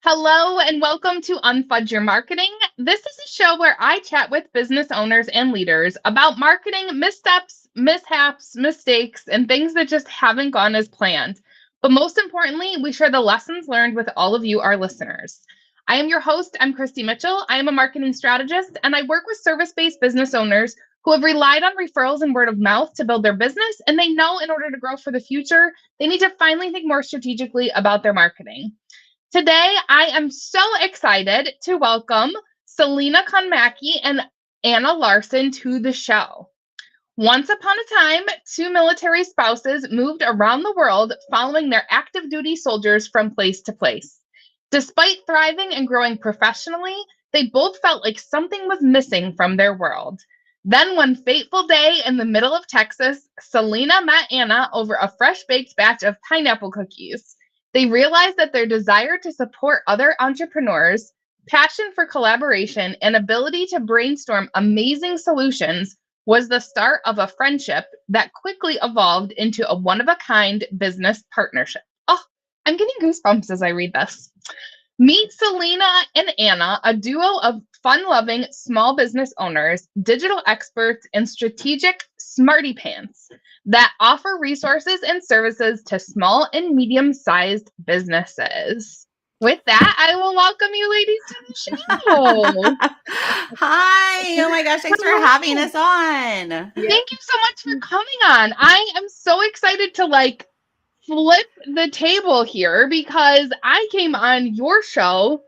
Hello and welcome to Unfudge Your Marketing. This is a show where I chat with business owners and leaders about marketing missteps, mishaps, mistakes, and things that just haven't gone as planned. But most importantly, we share the lessons learned with all of you, our listeners. I am your host. I'm Christy Mitchell. I am a marketing strategist, and I work with service-based business owners who have relied on referrals and word of mouth to build their business, and they know in order to grow for the future, they need to finally think more strategically about their marketing. Today, I am so excited to welcome Selena Conmackie and Anna Larson to the show. Once upon a time, two military spouses moved around the world following their active duty soldiers from place to place. Despite thriving and growing professionally, they both felt like something was missing from their world. Then one fateful day in the middle of Texas, Selena met Anna over a fresh-baked batch of pineapple cookies. They realized that their desire to support other entrepreneurs, passion for collaboration, and ability to brainstorm amazing solutions was the start of a friendship that quickly evolved into a one-of-a-kind business partnership. Oh, I'm getting goosebumps as I read this. Meet Selena and Anna, a duo of fun-loving small business owners, digital experts, and strategic smarty pants that offer resources and services to small and medium-sized businesses. With that, I will welcome you ladies to the show. Hi. Oh my gosh. Thanks for having us on. Thank you so much for coming on. I am so excited to flip the table here because I came on your show,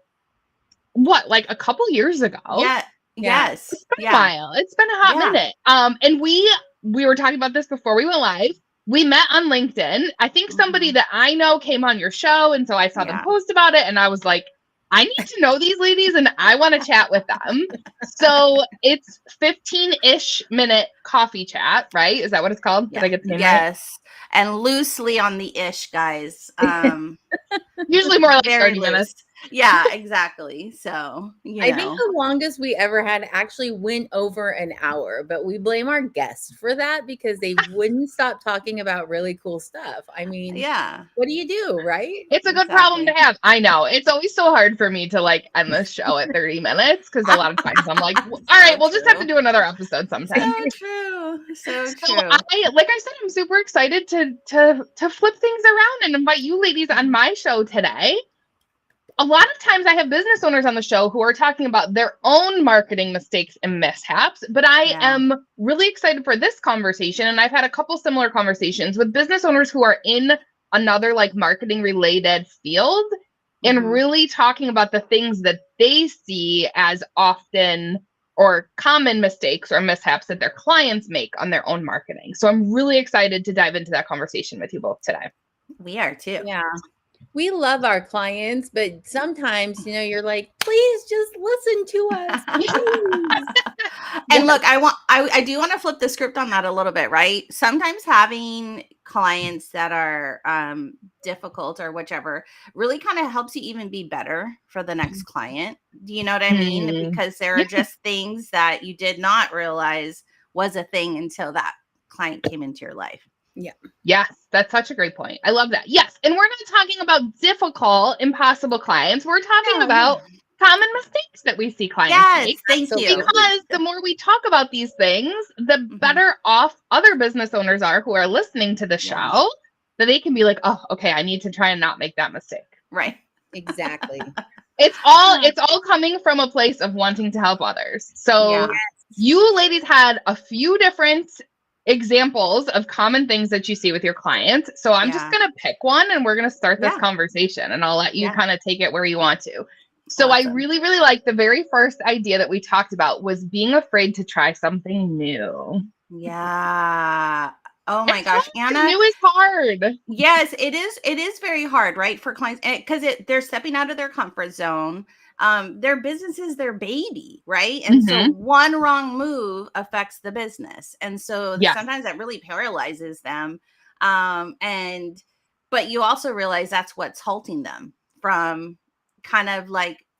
a couple years ago? Yeah. Yes. It's been a while. It's been a hot minute. And we were talking about this before we went live. We met on LinkedIn. I think somebody that I know came on your show, and so I saw them post about it, and I was like, I need to know these ladies, and I want to chat with them. So it's 15-ish minute coffee chat, right? Is that what it's called? Yeah. Did I get the name right? Yes. And loosely on the ish, guys. Usually more like very 30 loose. minutes. Yeah, exactly. So, I think the longest we ever had actually went over an hour, but we blame our guests for that because they wouldn't stop talking about really cool stuff. I mean, what do you do, right? It's a good problem to have. I know. It's always so hard for me to end the show at 30 minutes because a lot of times I'm like, all right, we'll just have to do another episode sometime. So true. So true. Like I said, I'm super excited to flip things around and invite you ladies on my show today. A lot of times I have business owners on the show who are talking about their own marketing mistakes and mishaps, but I am really excited for this conversation. And I've had a couple similar conversations with business owners who are in another marketing related field and really talking about the things that they see as often or common mistakes or mishaps that their clients make on their own marketing. So I'm really excited to dive into that conversation with you both today. We are too. Yeah. We love our clients, but sometimes, you're like, please just listen to us. And look, I do want to flip the script on that a little bit, right? Sometimes having clients that are difficult or whichever really kind of helps you even be better for the next client. Do you know what I mean? Because there are just things that you did not realize was a thing until that client came into your life. Yeah. Yes, that's such a great point. I love that. Yes. And we're not talking about difficult, impossible clients. We're talking about common mistakes that we see clients make. Thank you. Because the more we talk about these things, the better off other business owners are who are listening to the show, that they can be like, oh, okay, I need to try and not make that mistake. Right. Exactly. It's all coming from a place of wanting to help others. So you ladies had a few different examples of common things that you see with your clients. So I'm just going to pick one and we're going to start this conversation and I'll let you kind of take it where you want to. So I really, really like the very first idea that we talked about was being afraid to try something new. Yeah. Oh my gosh, Anna. New is hard. Yes, it is. It is very hard, right? For clients, because they're stepping out of their comfort zone. Their business is their baby, right? And so one wrong move affects the business. And so sometimes that really paralyzes them. But you also realize that's what's halting them from kind of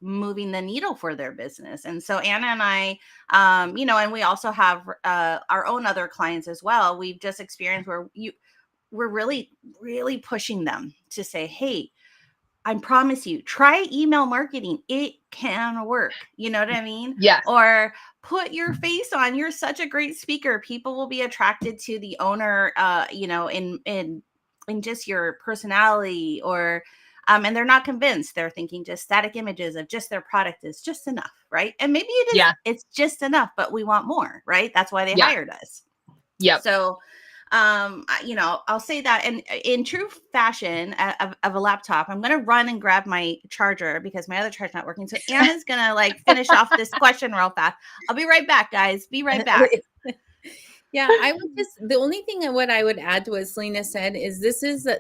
moving the needle for their business. And so Anna and I, and we also have our own other clients as well. We've just experienced where we're really, really pushing them to say, hey, I promise you, try email marketing. It can work. You know what I mean? Yeah. Or put your face on. You're such a great speaker. People will be attracted to the owner, in just your personality, or and they're not convinced. They're thinking just static images of just their product is just enough, right? And maybe it is. Yeah. It's just enough, but we want more, right? That's why they hired us. Yep. So I'll say that. And in true fashion of a laptop, I'm going to run and grab my charger because my other charger's not working. So Anna's going to finish off this question real fast. I'll be right back, guys. Be right back. Yeah, I would the only thing what I would add to what Selena said is this is a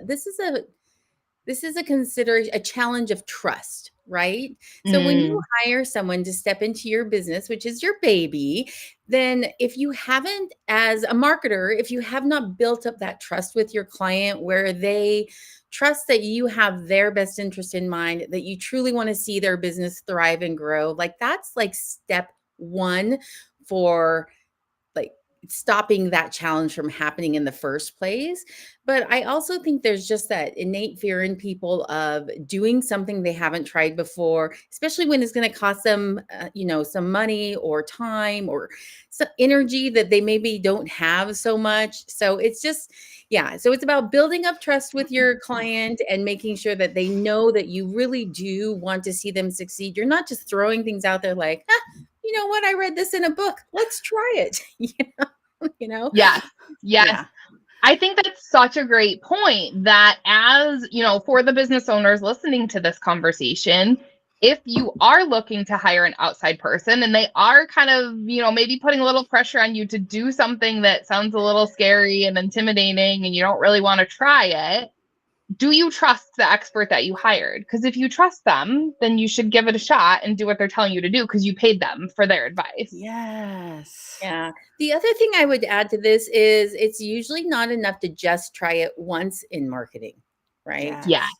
challenge of trust, right? So when you hire someone to step into your business, which is your baby, then if you haven't, as a marketer, if you have not built up that trust with your client where they trust that you have their best interest in mind, that you truly want to see their business thrive and grow, that's step one for stopping that challenge from happening in the first place. But I also think there's just that innate fear in people of doing something they haven't tried before, especially when it's going to cost them, some money or time or some energy that they maybe don't have so much. So it's just, so it's about building up trust with your client and making sure that they know that you really do want to see them succeed. You're not just throwing things out there like, you know what? I read this in a book. Let's try it. Yes. Yeah. I think that's such a great point that as, for the business owners listening to this conversation, if you are looking to hire an outside person and they are kind of, maybe putting a little pressure on you to do something that sounds a little scary and intimidating and you don't really want to try it, do you trust the expert that you hired? Because if you trust them, then you should give it a shot and do what they're telling you to do because you paid them for their advice. Yes. Yeah. The other thing I would add to this is it's usually not enough to just try it once in marketing, right? Yes.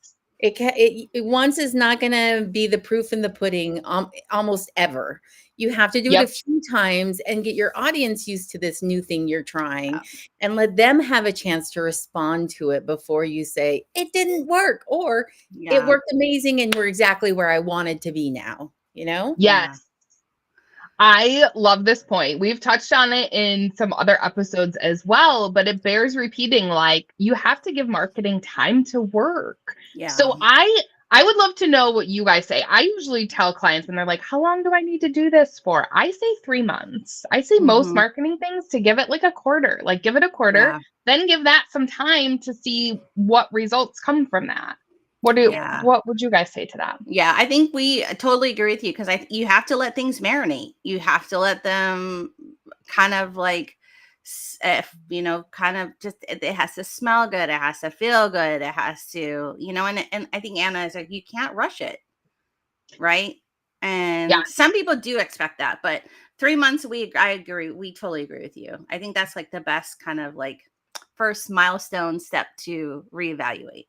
It once is not going to be the proof in the pudding almost ever. You have to do it a few times and get your audience used to this new thing you're trying and let them have a chance to respond to it before you say it didn't work or it worked amazing and we're exactly where I wanted to be now, Yes. Yeah. I love this point. We've touched on it in some other episodes as well, but it bears repeating, you have to give marketing time to work. Yeah. So I would love to know what you guys say. I usually tell clients when they're like, how long do I need to do this for? I say 3 months. I say most marketing things to give it a quarter, give it a quarter, then give that some time to see what results come from that. What would you guys say to that? Yeah, I think we totally agree with you because you have to let things marinate. You have to let them kind of kind of just, it has to smell good. It has to feel good. It has to, and I think Anna is you can't rush it. Right. And some people do expect that, but 3 months, I agree. We totally agree with you. I think that's the best kind of first milestone step to reevaluate.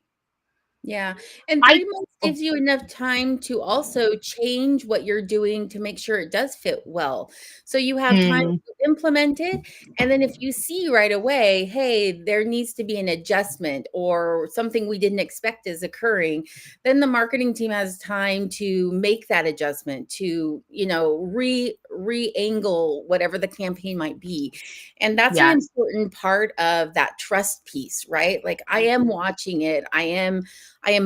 Yeah. And 3 months gives you enough time to also change what you're doing to make sure it does fit well. So you have time to implement it. And then if you see right away, hey, there needs to be an adjustment or something we didn't expect is occurring, then the marketing team has time to make that adjustment to, re-angle whatever the campaign might be. And that's an important part of that trust piece, right? I am watching it. I am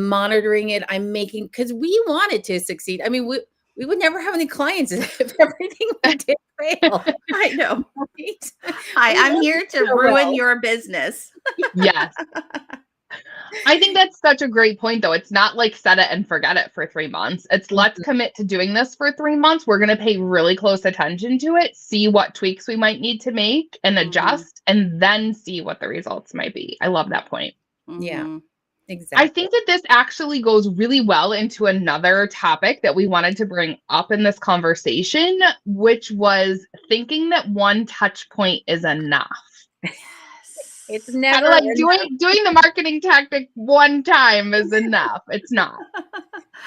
monitoring it. I'm making, because we want it to succeed. I mean, we would never have any clients if everything we did fail. I know. Right? I'm here to ruin your business. Yes. I think that's such a great point, though. It's not set it and forget it for 3 months. It's let's commit to doing this for 3 months. We're going to pay really close attention to it, see what tweaks we might need to make and adjust, and then see what the results might be. I love that point. Yeah. Exactly. I think that this actually goes really well into another topic that we wanted to bring up in this conversation, which was thinking that one touch point is enough. It's never doing the marketing tactic one time is enough. It's not.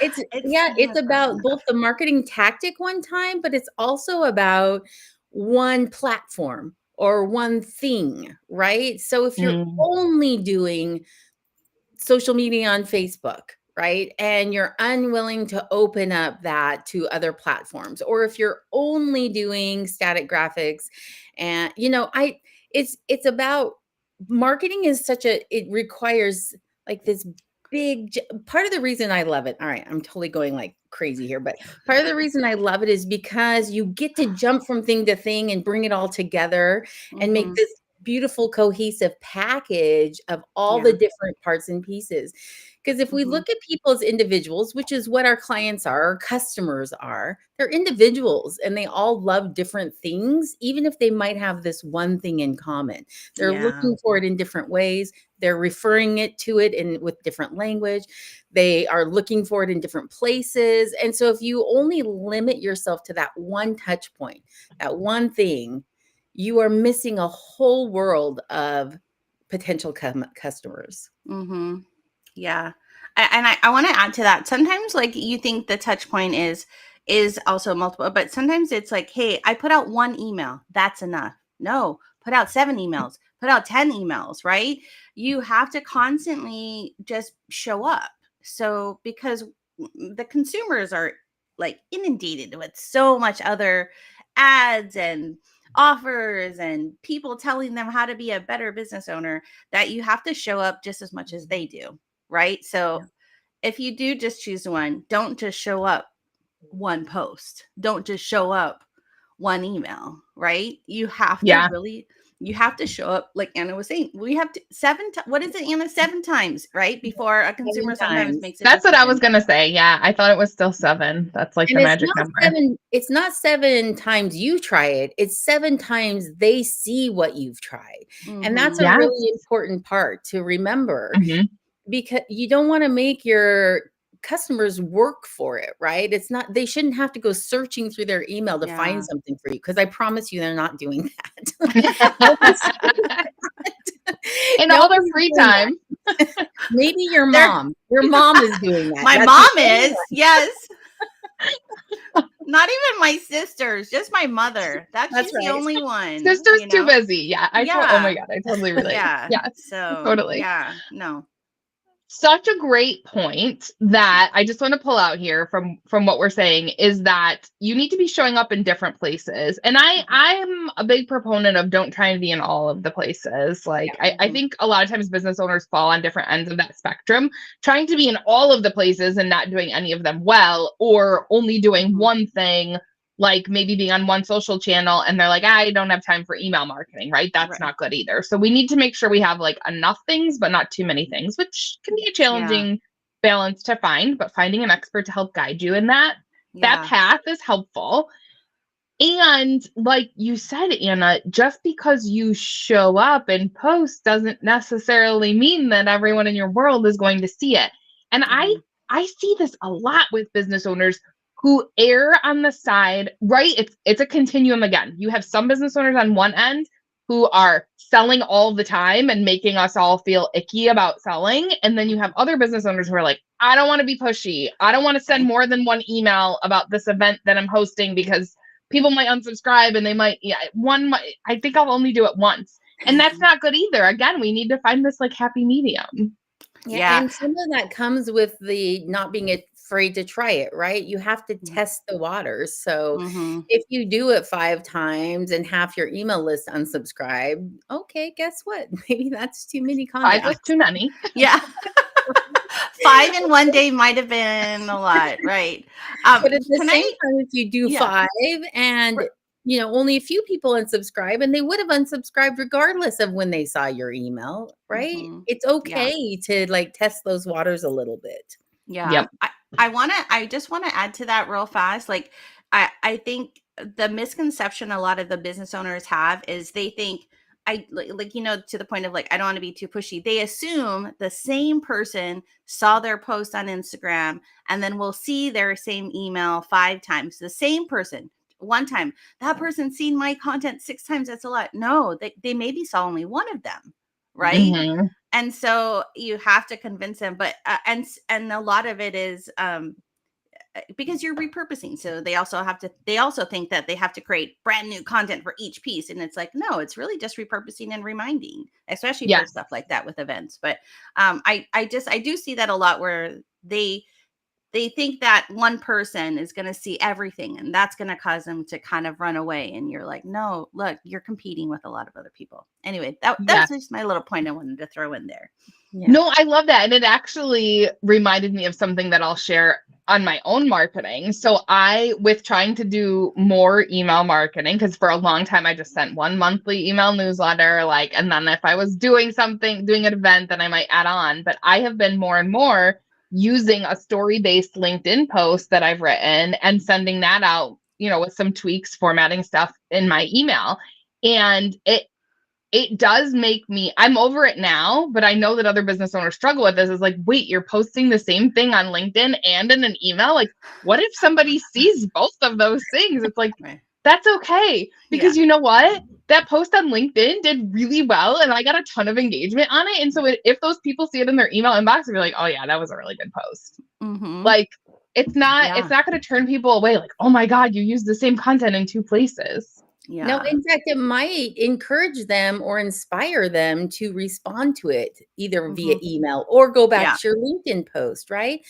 It's about both the marketing tactic one time, but it's also about one platform or one thing, right? So if you're only doing social media on Facebook, right? And you're unwilling to open up that to other platforms, or if you're only doing static graphics, and it's about marketing is it requires like this part of the reason I love it. All right, I'm totally going like crazy here, but part of the reason I love it is because you get to jump from thing to thing and bring it all together and make this beautiful cohesive package of all the different parts and pieces. Because if we look at people as individuals, which is what our clients are, our customers are, they're individuals and they all love different things, even if they might have this one thing in common. They're looking for it in different ways. They're referring it to it with different language. They are looking for it in different places. And so if you only limit yourself to that one touch point, that one thing, you are missing a whole world of potential customers. Mm-hmm. Yeah. I want to add to that. Sometimes like you think the touch point is also multiple, but sometimes it's like, hey, I put out one email. That's enough. No, put out 7 emails, put out 10 emails, right? You have to constantly just show up. So because the consumers are like inundated with so much other ads and offers and people telling them how to be a better business owner, that you have to show up just as much as they do. Right. So if you do just choose one, don't just show up one post. Don't just show up one email. Right. You have to you have to show up. Like Anna was saying, we have to what is it, Anna? 7 times, right? Before a consumer sometimes makes it. That's what I was going to say. Yeah. I thought it was still 7. That's like the magic number. It's not 7 times you try it. It's 7 times they see what you've tried. And that's a really important part to remember. Because you don't want to make your customers work for it, right? They shouldn't have to go searching through their email to find something for you, because I promise you they're not doing that. In all their free time. Maybe your mom is doing that. My mom is, yes. Not even my sisters, just my mother. That's right. The only one. Sister's too busy. Yeah. Oh my God. I totally relate. Yeah. So totally. Yeah. No. Such a great point that I just want to pull out here from what we're saying is that you need to be showing up in different places. And I'm a big proponent of don't try and be in all of the places. Like I think a lot of times business owners fall on different ends of that spectrum, trying to be in all of the places and not doing any of them well, or only doing one thing, like maybe being on one social channel and they're like, I don't have time for email marketing, right? That's not good either. So we need to make sure we have like enough things, but not too many things, which can be a challenging balance to find, but finding an expert to help guide you in that path is helpful. And like you said, Anna, just because you show up and post doesn't necessarily mean that everyone in your world is going to see it. And I see this a lot with business owners who err on the side, right? It's a continuum again. You have some business owners on one end who are selling all the time and making us all feel icky about selling. And then you have other business owners who are like, I don't want to be pushy. I don't want to send more than one email about this event that I'm hosting because people might unsubscribe and they might, I think I'll only do it once. And that's not good either. Again, we need to find this like happy medium. Yeah. And some of that comes with the not being afraid to try it, right? You have to test the waters. So if you do it 5 times and half your email list unsubscribe, okay, guess what? Maybe that's too many contacts. 5 was too many. Yeah. 5 in one day might have been a lot, right? But at the same time, if you do 5 and only a few people unsubscribe, and they would have unsubscribed regardless of when they saw your email, right? It's okay to like test those waters a little bit. Yeah. Yep. I just want to add to that real fast. Like, I think the misconception a lot of the business owners have is they think, to the point of like, I don't want to be too pushy. They assume the same person saw their post on Instagram and then will see their same email 5 times. The same person, one time. That person's seen my content 6 times. That's a lot. No, they maybe saw only one of them, right? And so you have to convince them. But and a lot of it is because you're repurposing. So they also think that they have to create brand new content for each piece. And it's like, no, it's really just repurposing and reminding, especially for stuff like that with events. But I do see that a lot where they think that one person is going to see everything, and that's going to cause them to kind of run away. And you're like, no, look, you're competing with a lot of other people. Anyway, that was just my little point I wanted to throw in there. Yeah. No, I love that. And it actually reminded me of something that I'll share on my own marketing. So with trying to do more email marketing, because for a long time I just sent one monthly email newsletter, and then if I was doing an event, then I might add on. But I have been more and more using a story-based LinkedIn post that I've written and sending that out, with some tweaks, formatting stuff in my email. And it does make me, I'm over it now, but I know that other business owners struggle with this. Is like, wait, you're posting the same thing on LinkedIn and in an email? Like, what if somebody sees both of those things? It's like, that's okay. Because you know what? That post on LinkedIn did really well and I got a ton of engagement on it. And so if those people see it in their email inbox, they'll be like, oh yeah, that was a really good post. Like, it's not going to turn people away. Like, oh my God, you used the same content in two places. Yeah. No, in fact, it might encourage them or inspire them to respond to it either via email or go back to your LinkedIn post, right?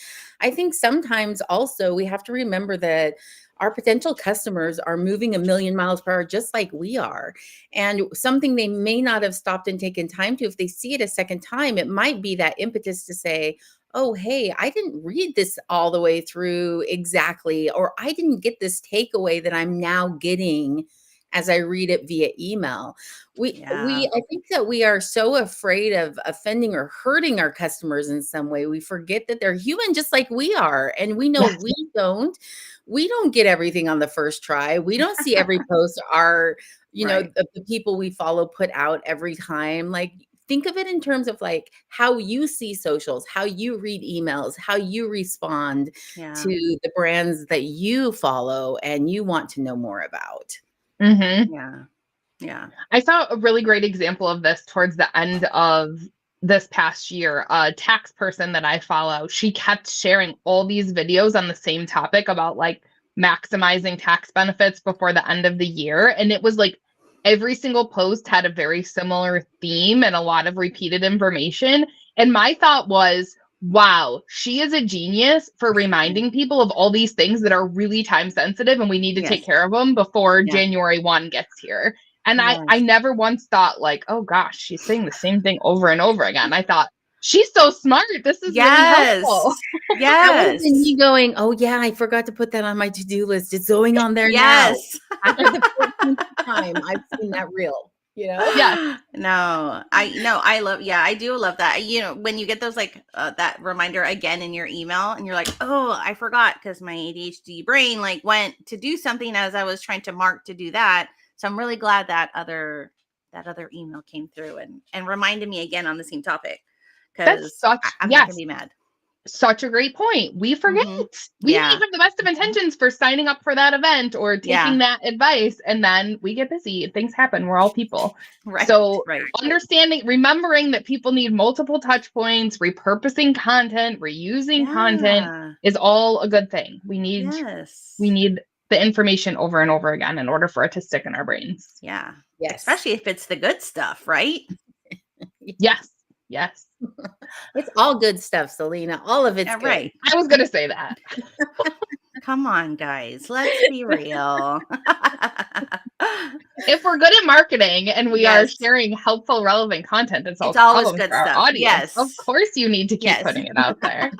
I think sometimes also we have to remember that our potential customers are moving a million miles per hour just like we are. And something they may not have stopped and taken time to, if they see it a second time, it might be that impetus to say, oh, hey, I didn't read this all the way through exactly, or I didn't get this takeaway that I'm now getting as I read it via email. I think that we are so afraid of offending or hurting our customers in some way. We forget that they're human just like we are. And we know we don't get everything on the first try. We don't see every post the people we follow put out every time. Like, think of it in terms of like how you see socials, how you read emails, how you respond to the brands that you follow and you want to know more about. Yeah. I saw a really great example of this towards the end of this past year. A tax person that I follow, she kept sharing all these videos on the same topic about like maximizing tax benefits before the end of the year. And it was like every single post had a very similar theme and a lot of repeated information. And my thought was, wow, she is a genius for reminding people of all these things that are really time sensitive and we need to take care of them before January 1 gets here. And I never once thought like, oh gosh, she's saying the same thing over and over again. I thought, she's so smart. This is really helpful. That was me going, oh yeah, I forgot to put that on my to-do list. It's going on there now. After the 14th time, I've seen that reel. I do love that. When you get those that reminder again in your email and you're like, oh, I forgot, because my ADHD brain went to do something as I was trying to mark to do that. So I'm really glad that other email came through and reminded me again on the same topic, because I'm not gonna be mad. Such a great point. We forget. We may have the best of intentions for signing up for that event or taking that advice, and then we get busy. Things happen. We're all people. Remembering that people need multiple touch points, repurposing content, reusing content is all a good thing. We need the information over and over again in order for it to stick in our brains. Yes. Especially if it's the good stuff, right? Yes. It's all good stuff, Selena. All of it's good. Right. I was going to say that. Come on, guys. Let's be real. If we're good at marketing and we are sharing helpful, relevant content, it's always good stuff. Audience. Of course you need to keep putting it out there.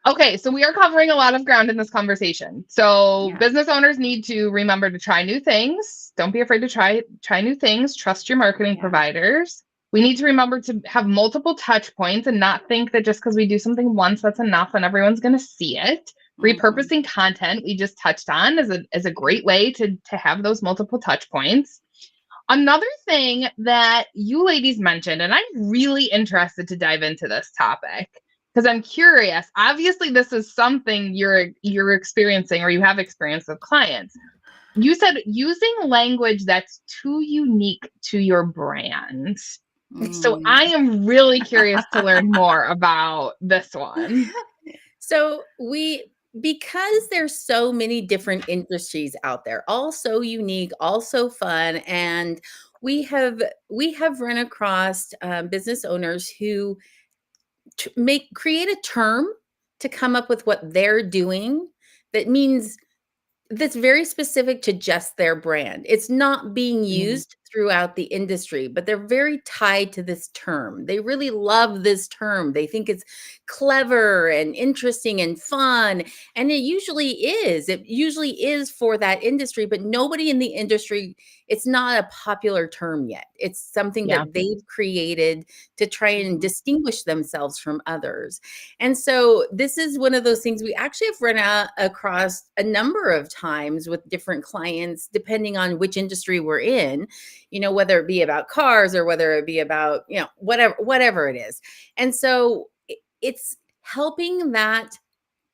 Okay, so we are covering a lot of ground in this conversation. So business owners need to remember to try new things. Don't be afraid to try new things. Trust your marketing providers. We need to remember to have multiple touch points and not think that just because we do something once, that's enough and everyone's going to see it. Repurposing content, we just touched on, is a great way to have those multiple touch points. Another thing that you ladies mentioned, and I'm really interested to dive into this topic because I'm curious. Obviously, this is something you're experiencing or you have experienced with clients. You said using language that's too unique to your brand. So I am really curious to learn more about this one. So because there's so many different industries out there, all so unique, all so fun, and we have run across business owners who create a term to come up with what they're doing that means that's very specific to just their brand. It's not being used throughout the industry, but they're very tied to this term. They really love this term. They think it's clever and interesting and fun. And it usually is. It usually is for that industry, but nobody in the industry, it's not a popular term yet. It's something that they've created to try and distinguish themselves from others. And so this is one of those things we actually have run across a number of times with different clients, depending on which industry we're in, whether it be about cars or whether it be about, whatever it is. And so it's helping that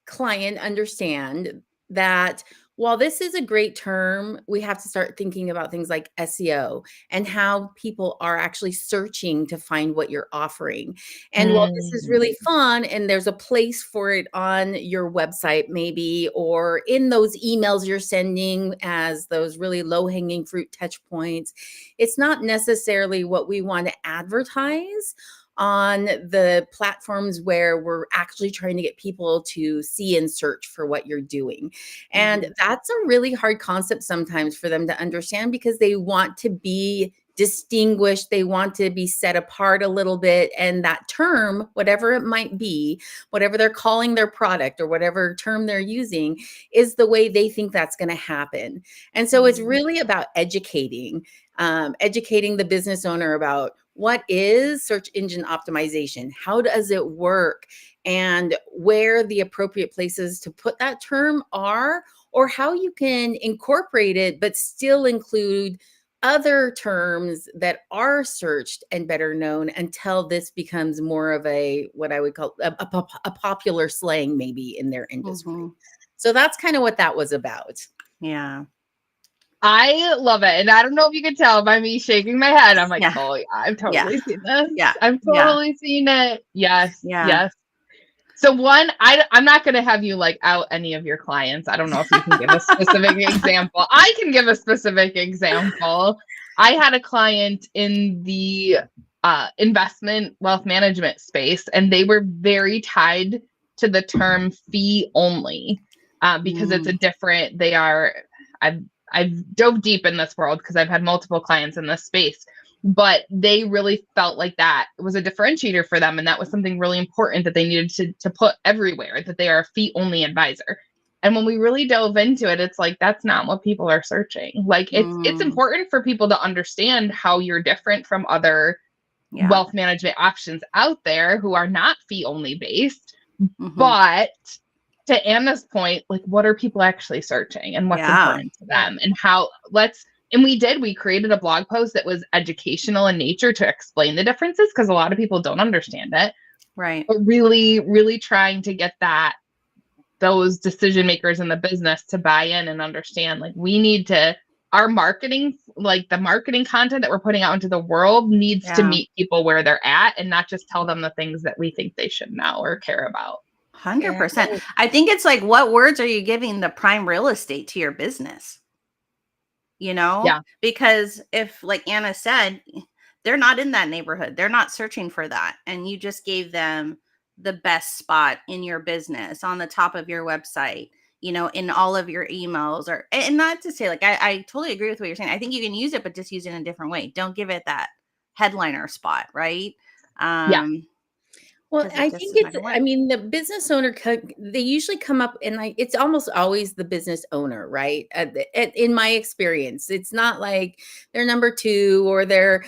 client understand that while this is a great term, we have to start thinking about things like SEO and how people are actually searching to find what you're offering. And while this is really fun and there's a place for it on your website maybe, or in those emails you're sending as those really low-hanging fruit touch points, it's not necessarily what we want to advertise on the platforms where we're actually trying to get people to see and search for what you're doing. And that's a really hard concept sometimes for them to understand, because they want to be distinguished. They want to be set apart a little bit. And that term, whatever it might be, whatever they're calling their product or whatever term they're using, is the way they think that's going to happen. And so it's really about educating the business owner about what is search engine optimization, how does it work, and where the appropriate places to put that term are, or how you can incorporate it but still include other terms that are searched and better known until this becomes more of what I would call a popular slang maybe in their industry. So that's kind of what that was about. Yeah. I love it. And I don't know if you can tell by me shaking my head. I'm like, oh yeah, I've totally seen this. Yeah. I've totally seen it. Yes. Yeah. Yes. So I'm not going to have you like out any of your clients. I don't know if you can give a specific example. I can give a specific example. I had a client in the investment wealth management space, and they were very tied to the term fee only because it's a different, I've dove deep in this world because I've had multiple clients in this space, but they really felt like that was a differentiator for them. And that was something really important that they needed to put everywhere, that they are a fee only advisor. And when we really dove into it, it's like, that's not what people are searching. Like it's important for people to understand how you're different from other wealth management options out there who are not fee only based, but to Anna's point, like what are people actually searching and what's important to them, and we created a blog post that was educational in nature to explain the differences, because a lot of people don't understand it. Right. But really, really trying to get those decision makers in the business to buy in and understand, like we need to, our marketing, like the marketing content that we're putting out into the world needs to meet people where they're at and not just tell them the things that we think they should know or care about. 100%. I think it's like, what words are you giving the prime real estate to your business? Because if, like Anna said, they're not in that neighborhood, they're not searching for that, and you just gave them the best spot in your business, on the top of your website, in all of your emails, and not to say, like, I totally agree with what you're saying. I think you can use it, but just use it in a different way. Don't give it that headliner spot, right? Well, I think the business owner, they usually come up, and it's almost always the business owner, right? In my experience, it's not like they're number two or they're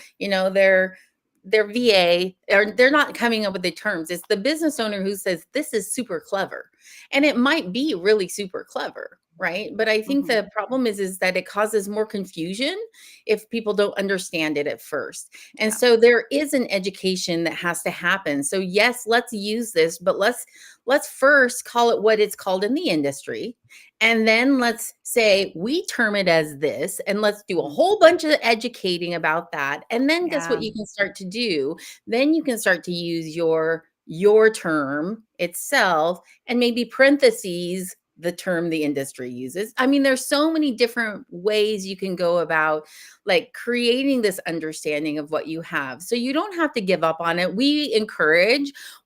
VA, or they're not coming up with the terms. It's the business owner who says, this is super clever. And it might be really super clever, right? But I think the problem is that it causes more confusion if people don't understand it at first. And so there is an education that has to happen. So yes, let's use this, but let's first call it what it's called in the industry. And then let's say we term it as this, and let's do a whole bunch of educating about that. And then guess what you can start to do? Then you can start to use your term itself, and maybe parentheses the term the industry uses. I mean, there's so many different ways you can go about like creating this understanding of what you have. So you don't have to give up on it. We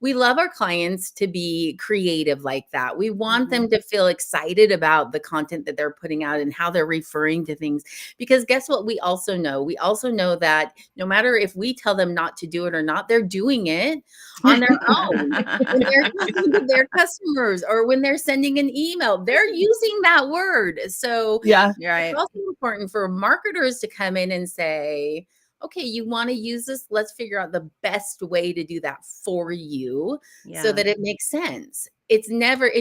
love our clients to be creative like that. We want them to feel excited about the content that they're putting out and how they're referring to things. Because guess what? We also know that no matter if we tell them not to do it or not, they're doing it on their own. When they're talking to their customers or when they're sending an email, they're using that word. So Yeah. Right. it's also important for marketers to come in and say, okay, you want to use this? Let's figure out the best way to do that for you so that it makes sense. It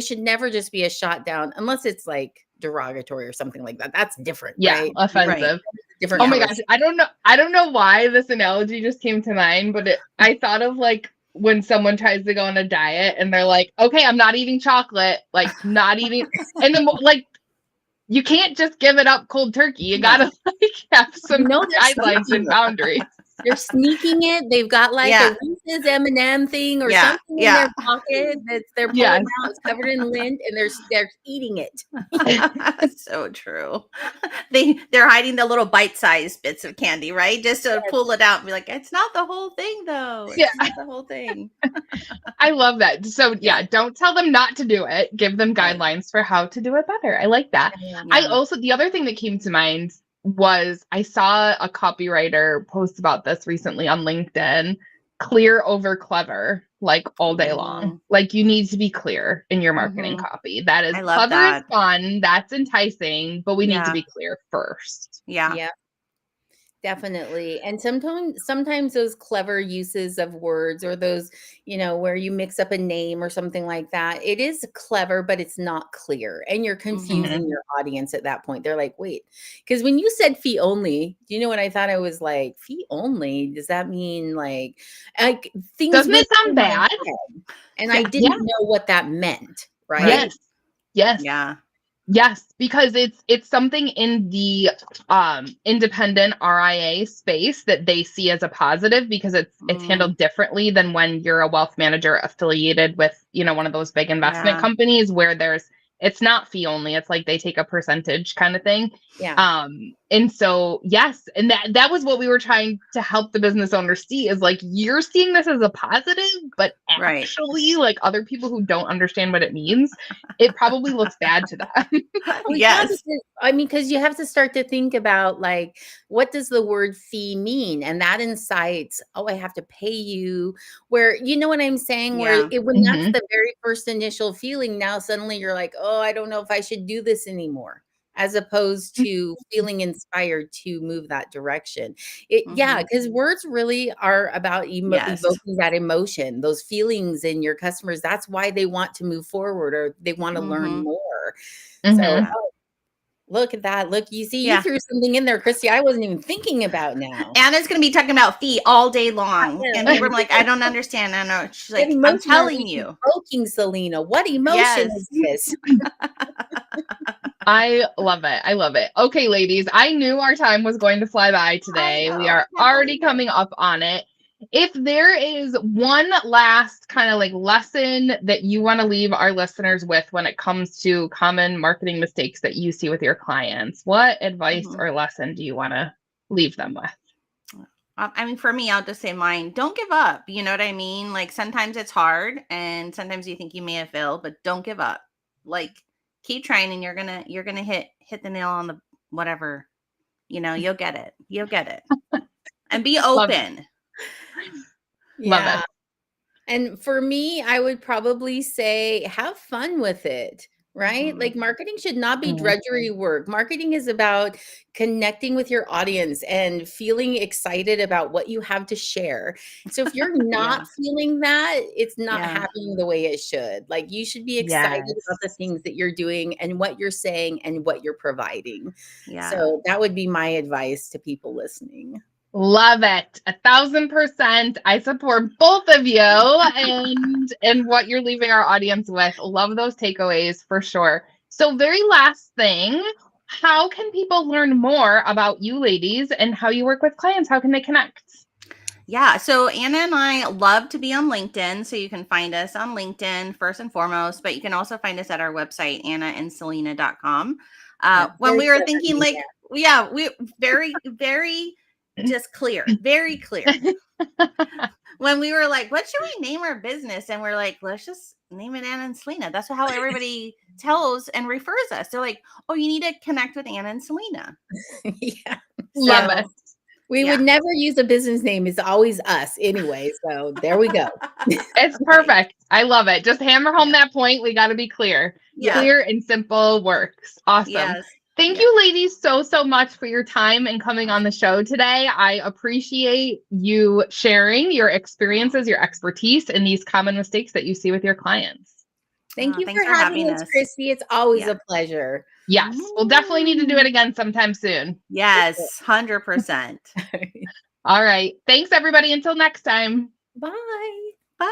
should never just be a shot down unless it's like derogatory or something like that. That's different, Yeah, right? offensive. Right. Different. Oh my gosh, I don't know why this analogy just came to mind, but I thought of like when someone tries to go on a diet and they're like, okay, I'm not eating chocolate, like not eating, and then like you can't just give it up cold turkey. You gotta like have some guidelines and boundaries. They're sneaking it. They've got like a Reese's M&M thing or something in their pocket that they're pulling out. It's covered in lint, and they're eating it. So true. They're hiding the little bite-sized bits of candy, right? Just to pull it out and be like, it's not the whole thing, though. It's not the whole thing. I love that. So don't tell them not to do it. Give them guidelines for how to do it better. I like that. The other thing that came to mind was I saw a copywriter post about this recently on LinkedIn. Clear over clever, like all day long. Like you need to be clear in your marketing copy. That is clever is fun. That's enticing, but we need to be clear first. Yeah. Definitely. And sometimes those clever uses of words or those, where you mix up a name or something like that, it is clever, but it's not clear. And you're confusing your audience at that point. They're like, wait, because when you said fee only, do you know what I thought? I was like, fee only? Does that mean like things? Doesn't it sound bad? And I didn't know what that meant. Right. Yes. Yeah. Yes, because it's something in the independent RIA space that they see as a positive because it's handled differently than when you're a wealth manager affiliated with, one of those big investment companies where it's not fee only. It's like they take a percentage kind of thing. Yeah. And so, yes. And that was what we were trying to help the business owners see is like, you're seeing this as a positive, but actually like other people who don't understand what it means, it probably looks bad to them. Yes. Because you have to start to think about like, what does the word fee mean? And that incites, I have to pay you where, you know what I'm saying? Where when that's the very first initial feeling, now suddenly you're like, I don't know if I should do this anymore. As opposed to feeling inspired to move that direction. Because words really are about evoking that emotion, those feelings in your customers. That's why they want to move forward or they want to learn more. So look at that. Look, you see, you threw something in there, Christy, I wasn't even thinking about now. Anna's going to be talking about fee all day long. And people are like, I don't understand. I know. She's like, I'm telling you. Provoking Selena. What emotion is this? I love it. Okay, ladies, I knew our time was going to fly by today. We are already coming up on it. If there is one last kind of like lesson that you want to leave our listeners with when it comes to common marketing mistakes that you see with your clients, what advice or lesson do you want to leave them with? For me, I'll just say mine. Don't give up. You know what I mean? Like sometimes it's hard and sometimes you think you may have failed, but don't give up. Like keep trying and you're gonna hit the nail on the whatever. You'll get it. And be open. Love it. And for me, I would probably say have fun with it. Right? Like marketing should not be drudgery work. Marketing is about connecting with your audience and feeling excited about what you have to share. So if you're not feeling that, it's not happening the way it should. Like you should be excited about the things that you're doing and what you're saying and what you're providing. So that would be my advice to people listening. Love it. 1,000%. I support both of you and what you're leaving our audience with. Love those takeaways for sure. So very last thing, how can people learn more about you ladies and how you work with clients? How can they connect? Yeah. So Anna and I love to be on LinkedIn. So you can find us on LinkedIn first and foremost, but you can also find us at our website, annaandselena.com. Yeah, When very we were clever thinking name like, yeah, we very just clear, very clear. When we were like, what should we name our business? And we're like, let's just name it Anna and Selena. That's how everybody tells and refers us. They're like, oh, you need to connect with Anna and Selena. Yeah. Love So, it. We Yeah. would never use a business name. It's always us anyway. So there we go. It's perfect. I love it. Just hammer home that point. We got to be clear. Yeah. Clear and simple works. Awesome. Yes. Thank you, ladies, so much for your time and coming on the show today. I appreciate you sharing your experiences, your expertise, and these common mistakes that you see with your clients. Thank you Thanks for for having having us, us. Christy. It's always Yeah. a pleasure. Yes, we'll definitely need to do it again sometime soon. Yes, 100%. All right. Thanks, everybody. Until next time. Bye. Bye.